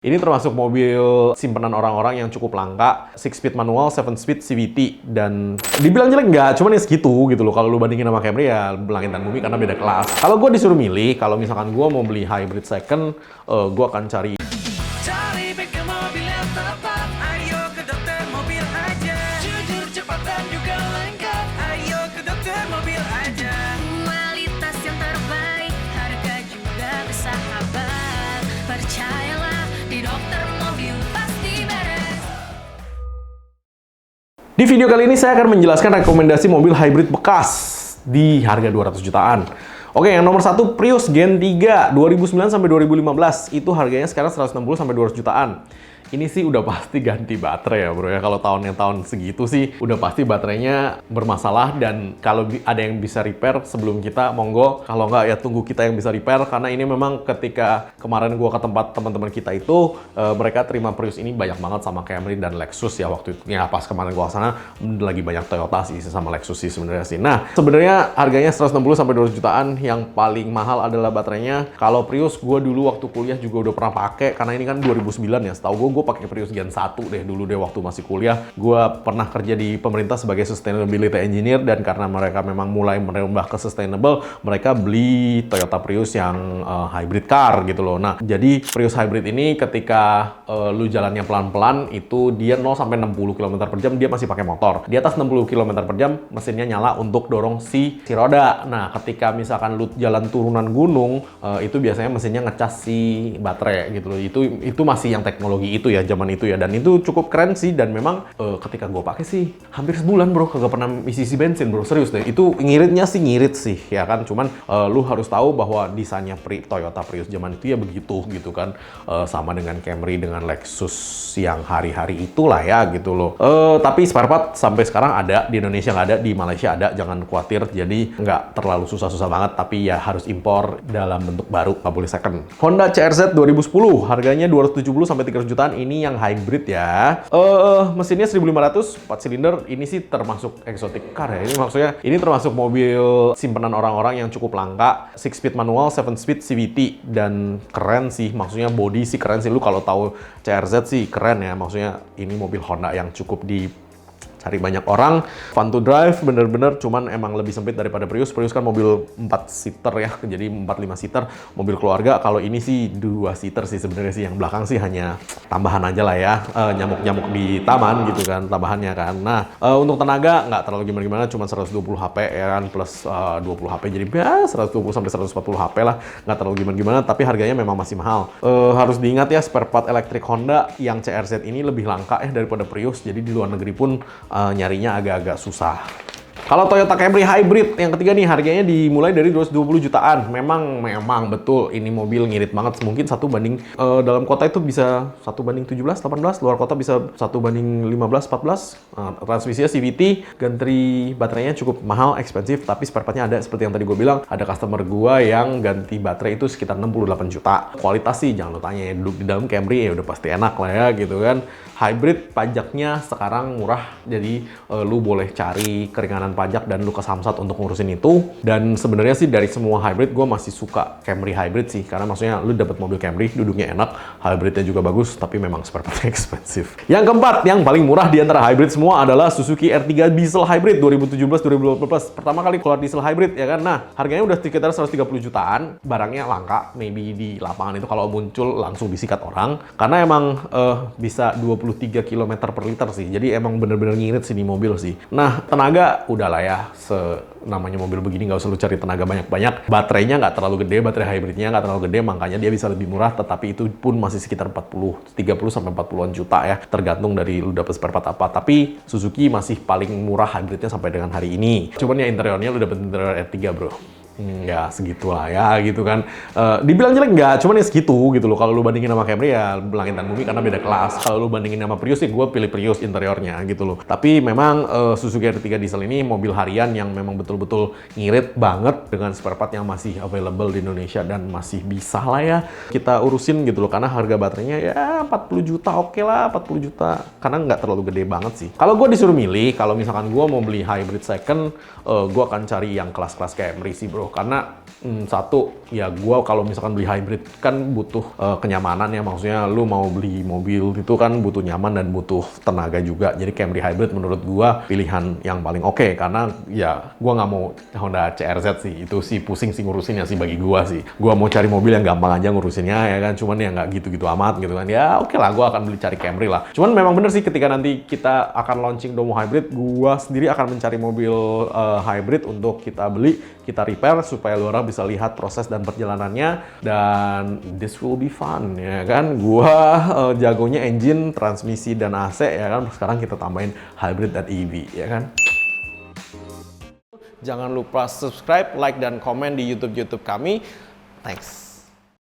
Ini termasuk mobil simpanan orang-orang yang cukup langka, 6-speed manual, 7-speed CVT, dan dibilang jelek nggak, cuman ya segitu gitu loh. Kalau lu bandingin sama Camry ya langit dan bumi karena beda kelas. Kalau gue disuruh milih, kalau misalkan gue mau beli hybrid second, gue akan cari bengkel mobil yang tepat. Ayo ke dokter mobil aja. Jujur, cepat dan juga lengkap. Ayo ke dokter mobil aja. Kualitas yang terbaik, harga juga bersahabat. Percayalah, di dokter mobil pasti beres. Di video kali ini saya akan menjelaskan rekomendasi mobil hybrid bekas di harga 200 jutaan. Oke, yang nomor satu Prius Gen 3 2009 sampai 2015 itu harganya sekarang 160 sampai 200 jutaan. Ini sih udah pasti ganti baterai ya bro ya. Kalau tahun segitu sih udah pasti baterainya bermasalah, dan kalau ada yang bisa repair sebelum kita, monggo. Kalau nggak ya tunggu kita yang bisa repair, karena ini memang ketika kemarin gua ke tempat teman-teman kita itu mereka terima Prius ini banyak banget sama Camry dan Lexus ya waktu itu. Ya pas kemarin gua kesana lagi banyak Toyota sih sama Lexus sih sebenarnya sih. Nah, sebenarnya harganya 160 sampai 200 jutaan. Yang paling mahal adalah baterainya. Kalau Prius gua dulu waktu kuliah juga udah pernah pakai, karena ini kan 2009 ya. Setahu gue pakai Prius Gen 1 deh dulu deh waktu masih kuliah. Gue pernah kerja di pemerintah sebagai sustainability engineer, dan karena mereka memang mulai merambah ke sustainable, mereka beli Toyota Prius yang hybrid car gitu loh. Nah, jadi Prius hybrid ini ketika lu jalannya pelan-pelan itu dia 0 sampai 60 km per jam dia masih pakai motor. Di atas 60 km per jam mesinnya nyala untuk dorong si roda. Nah, ketika misalkan lu jalan turunan gunung itu biasanya mesinnya ngecas si baterai gitu loh. Itu masih yang teknologi itu ya zaman itu ya, dan itu cukup keren sih. Dan memang ketika gue pakai sih hampir sebulan bro kagak pernah isi bensin bro, serius deh. Itu ngirit sih ya kan, cuman lu harus tahu bahwa desainnya Toyota Prius zaman itu ya begitu gitu kan, sama dengan Camry dengan Lexus yang hari-hari itulah ya gitu loh. Tapi spare part sampai sekarang ada di Indonesia, nggak ada di Malaysia, ada, jangan khawatir. Jadi nggak terlalu susah-susah banget, tapi ya harus impor dalam bentuk baru, nggak boleh second. Honda CR-Z 2010 harganya 270 sampai 300 jutaan. Ini yang hybrid ya. Mesinnya 1500, 4 silinder. Ini sih termasuk exotic car ya. Ini maksudnya ini termasuk mobil simpanan orang-orang yang cukup langka. 6-speed manual, 7-speed CVT, dan keren sih. Maksudnya body sih keren sih. Lu kalau tahu CR-Z sih keren ya. Maksudnya ini mobil Honda yang cukup cari banyak orang, fun to drive, bener-bener, cuman emang lebih sempit daripada Prius. Prius kan mobil 4-seater ya, jadi 4-5 seater, mobil keluarga. Kalau ini sih 2-seater sih sebenarnya sih, yang belakang sih hanya tambahan aja lah ya, nyamuk-nyamuk di taman gitu kan, tambahannya kan. Nah, untuk tenaga nggak terlalu gimana-gimana, cuma 120 HP ya kan, plus 20 HP, jadi ya 120 sampai 140 HP lah, nggak terlalu gimana-gimana, tapi harganya memang masih mahal. Harus diingat ya, spare part elektrik Honda yang CR-Z ini lebih langka daripada Prius, jadi di luar negeri pun nyarinya agak-agak susah. Kalau Toyota Camry Hybrid yang ketiga nih, harganya dimulai dari 220 jutaan. Memang betul ini mobil ngirit banget. Mungkin dalam kota itu bisa 1:17, 18, luar kota bisa 1:15, 14. Transmisinya CVT, ganti baterainya cukup mahal, ekspensif, tapi spare partnya ada. Seperti yang tadi gue bilang, ada customer gue yang ganti baterai itu sekitar 68 juta. Kualitas sih jangan lo tanya ya, duduk di dalam Camry ya udah pasti enak lah ya gitu kan. Hybrid pajaknya sekarang murah, jadi lu boleh cari keringanan pajak dan lu ke Samsat untuk ngurusin itu. Dan sebenarnya sih dari semua hybrid gue masih suka Camry Hybrid sih, karena maksudnya lu dapat mobil Camry, duduknya enak, hybridnya juga bagus, tapi memang spare partnya ekspensif. Yang keempat, yang paling murah di antara hybrid semua adalah Suzuki R3 Diesel Hybrid 2017-2018. Pertama kali keluar diesel hybrid ya kan. Nah, harganya udah sekitar 130 jutaan. Barangnya langka, maybe di lapangan itu kalau muncul langsung disikat orang, karena emang bisa 23 km per liter sih. Jadi emang bener-bener ngirit sih di mobil sih. Nah, tenaga udahlah ya, namanya mobil begini nggak usah lu cari tenaga banyak-banyak. Baterainya nggak terlalu gede, baterai hybridnya nggak terlalu gede, makanya dia bisa lebih murah, tetapi itu pun masih sekitar 30 sampai 40-an juta ya, tergantung dari lu dapet spare part apa. Tapi Suzuki masih paling murah hybridnya sampai dengan hari ini. Cuman ya interiornya lu dapet interior R3 bro. Ya segitulah ya gitu kan. Dibilang jelek nggak, cuman ya segitu gitu loh. Kalau lu bandingin sama Camry ya langit dan bumi karena beda kelas. Kalau lu bandingin sama Prius ya gue pilih Prius interiornya gitu loh. Tapi memang Suzuki R3 Diesel ini mobil harian yang memang betul-betul ngirit banget, dengan spare part yang masih available di Indonesia dan masih bisa lah ya kita urusin gitu loh. Karena harga baterainya ya 40 juta oke lah, 40 juta. Karena nggak terlalu gede banget sih. Kalau gue disuruh milih, kalau misalkan gue mau beli hybrid second, gue akan cari yang kelas-kelas Camry sih bro. Karena Satu, ya gua kalau misalkan beli hybrid kan butuh kenyamanan ya, maksudnya lu mau beli mobil itu kan butuh nyaman dan butuh tenaga juga. Jadi Camry hybrid menurut gua pilihan yang paling oke, karena ya gua nggak mau Honda CRZ sih, itu sih pusing sih ngurusinnya sih bagi gua sih. Gua mau cari mobil yang gampang aja ngurusinnya ya kan, cuman ya nggak gitu-gitu amat gitu kan. Ya oke lah, gua akan cari Camry lah. Cuman memang bener sih ketika nanti kita akan launching Domo Hybrid, gua sendiri akan mencari mobil hybrid untuk kita beli, kita repair supaya lu orang bisa lihat proses dan perjalanannya, dan this will be fun ya kan. Gua jagonya engine, transmisi dan AC ya kan. Sekarang kita tambahin hybrid dan EV ya kan. Jangan lupa subscribe, like dan komen di YouTube kami. Thanks.